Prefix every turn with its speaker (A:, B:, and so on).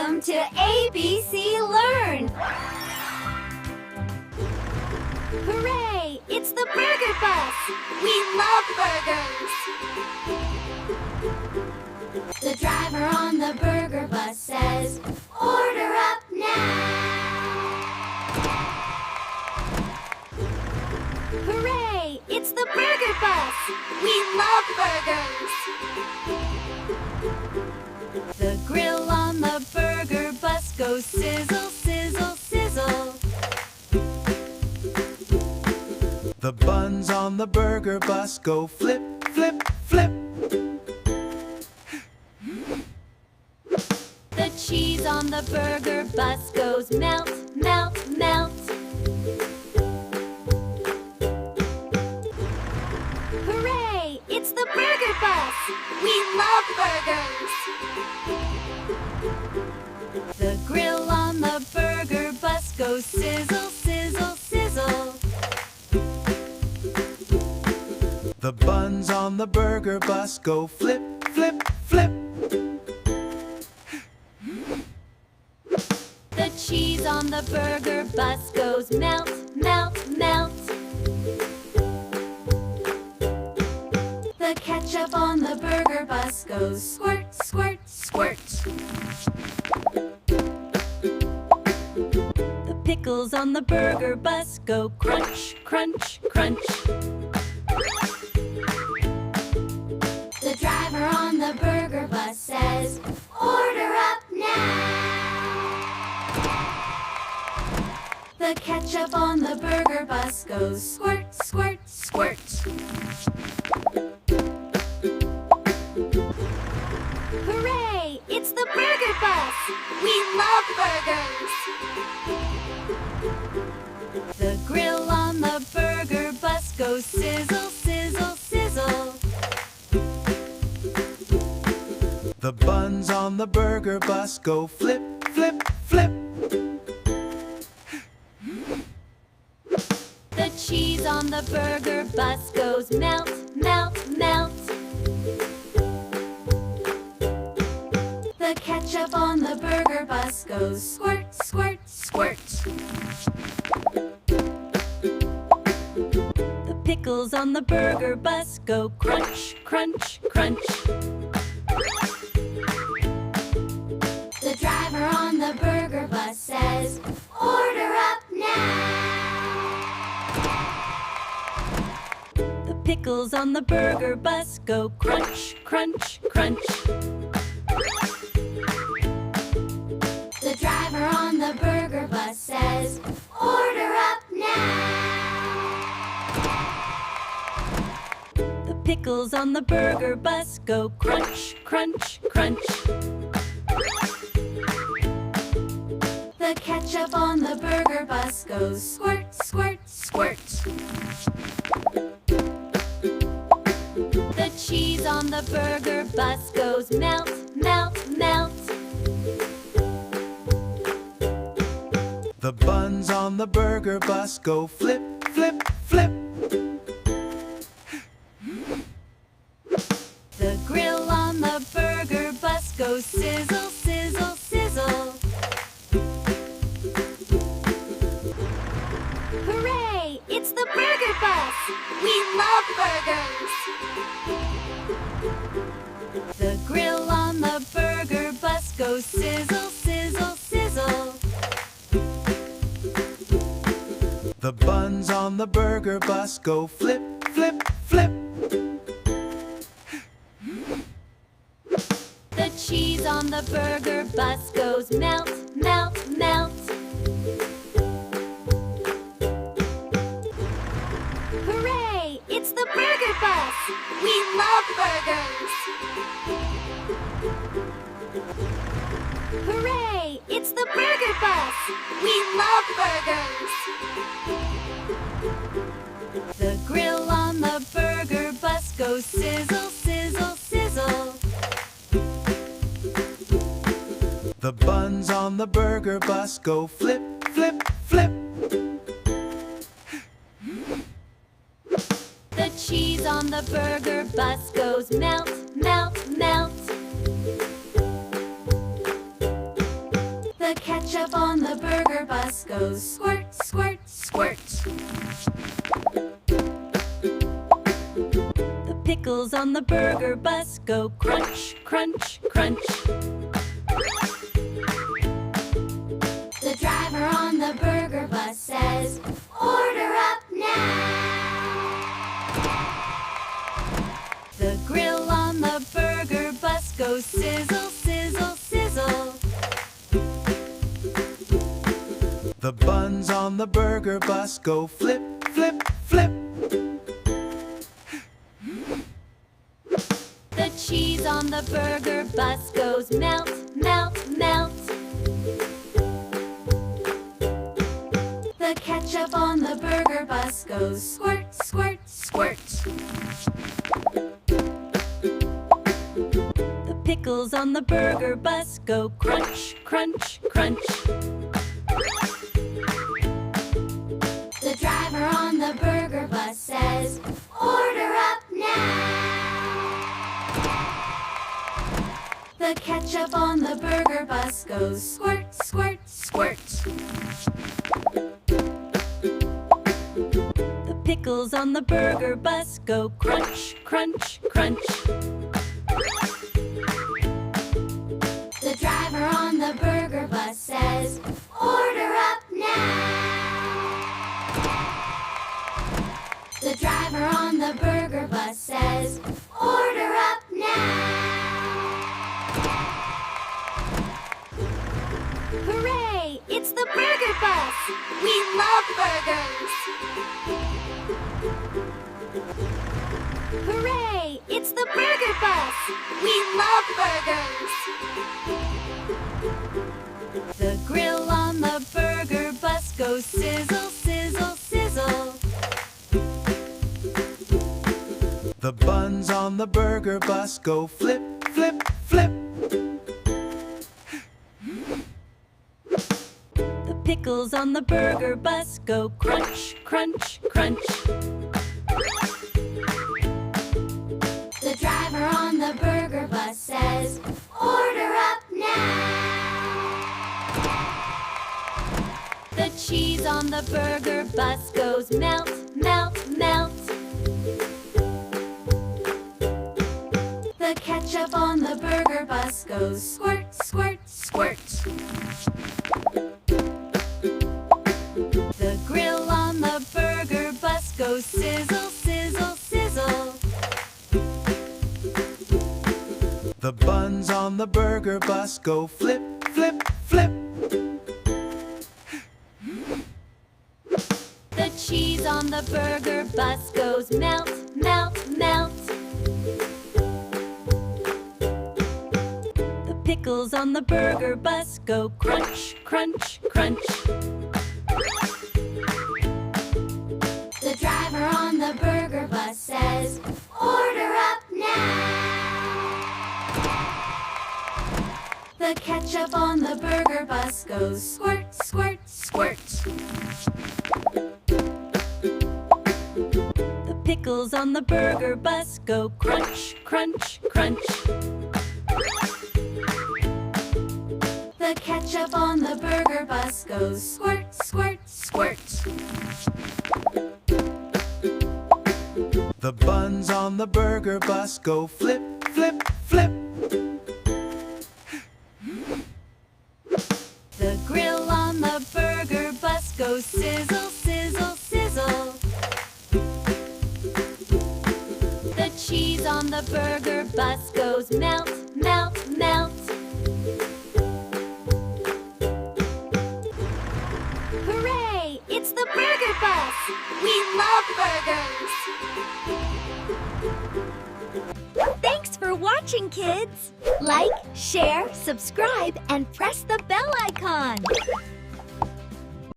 A: Welcome to ABC Learn! Hooray! It's the Burger Bus! We love burgers! The driver on the Burger Bus says, "Order up now!" Hooray! It's the Burger Bus! We love burgers! The grill on the Burger Bus goes sizzle, sizzle, sizzle.
B: The buns on the Burger Bus go flip, flip, flip.
A: The cheese on the Burger Bus goes melt, melt, melt. Hooray! It's the Burger Bus! We love burgers! The grill on the Burger Bus goes sizzle, sizzle, sizzle.
B: The buns on the Burger Bus go flip, flip, flip.
A: The cheese on the Burger Bus goes melt, melt, melt. The ketchup on the Burger Bus goes squirt, squirt, squirt. The pickles on the Burger Bus go crunch, crunch, crunch. The driver on the Burger Bus says, "Order up now!" The ketchup on the Burger Bus goes squirt, squirt, squirt. Hooray! It's the Burger Bus! We love burgers! The grill on the Burger Bus goes sizzle, sizzle, sizzle.
B: The buns on the Burger Bus go flip, flip, flip.
A: The cheese on the Burger Bus goes melt, melt, melt. The ketchup on the Burger Bus goes squirt, squirt, squirt. The pickles on the Burger Bus go crunch, crunch, crunch. The driver on the Burger Bus says, "Order up now!" The pickles on the Burger Bus go crunch, crunch, crunch. The driver on the Burger Bus says, "Order up now!" The pickles on the Burger Bus go crunch, crunch, crunch. The ketchup on the Burger Bus goes squirt, squirt, squirt. The cheese on the Burger Bus goes melt, melt, melt.
B: The buns on the Burger Bus go flip, flip, flip.
A: The grill on the Burger Bus goes sizzle, sizzle, sizzle. Hooray! It's the Burger Bus! We love burgers! The grill on the Burger Bus goes sizzle, sizzle, sizzle.
B: The buns on the Burger Bus go flip, flip, flip.
A: The cheese on the Burger Bus goes melt, melt, melt. Hooray! It's the Burger Bus! We love burgers! Hooray! It's the Burger Bus! We love burgers! The grill on the Burger Bus goes sizzle, sizzle, sizzle.
B: The buns on the Burger Bus go flip, flip, flip.
A: The cheese on the Burger Bus goes melt, melt, melt. ketchup on the burger bus goes squirt, squirt, squirt.
C: The pickles on the burger bus go crunch, crunch, crunch.
A: The driver on the burger bus says, "Order up now."
C: The grill on the burger bus goes sizzle, sizzle, sizzle.
B: The buns on the burger bus go flip, flip, flip.
C: The cheese on the burger bus goes melt, melt, melt.
A: The ketchup on the burger bus goes squirt, squirt, squirt.
C: The pickles on the burger bus go crunch, crunch, crunch.
A: The driver on the burger bus says, "Order up now." The ketchup on the burger bus goes squirt, squirt, squirt.
C: The pickles on the burger bus go crunch, crunch, crunch.
A: The driver on the burger bus says, "Order up now." The driver on the burger bus says, "Order up now."
C: Hooray! It's the burger bus! We love burgers! Hooray! It's the burger bus! We love burgers! The grill on the burger bus goes sizzle, sizzle, sizzle.
B: The buns on the burger bus go flip, flip, flip.
C: The pickles on the burger bus go crunch, crunch, crunch.
A: The driver on the burger bus says, "Order up now."
C: The cheese on the burger bus goes melt, melt, melt.
A: The ketchup on the burger bus goes squirt, squirt, squirt.
C: The grill on the burger bus goes sizzle, sizzle, sizzle.
B: The buns on the burger bus go flip, flip, flip.
C: The cheese on the burger bus goes melt, melt, melt. The pickles on the burger bus go crunch, crunch, crunch.
A: The driver on the burger bus says, "Order up now." The ketchup on the burger bus goes squirt, squirt, squirt.
C: The pickles on the burger bus go crunch, crunch, crunch.
A: The ketchup on the burger bus goes squirt, squirt, squirt.
B: The buns on the burger bus go flip, flip, flip.
C: The grill on the burger bus goes sizzle, sizzle, sizzle. The cheese on the burger bus goes melt, melt, melt. Hooray! It's the burger bus! We love burgers! Thanks for watching, kids! Like, share, subscribe, and press the bell icon!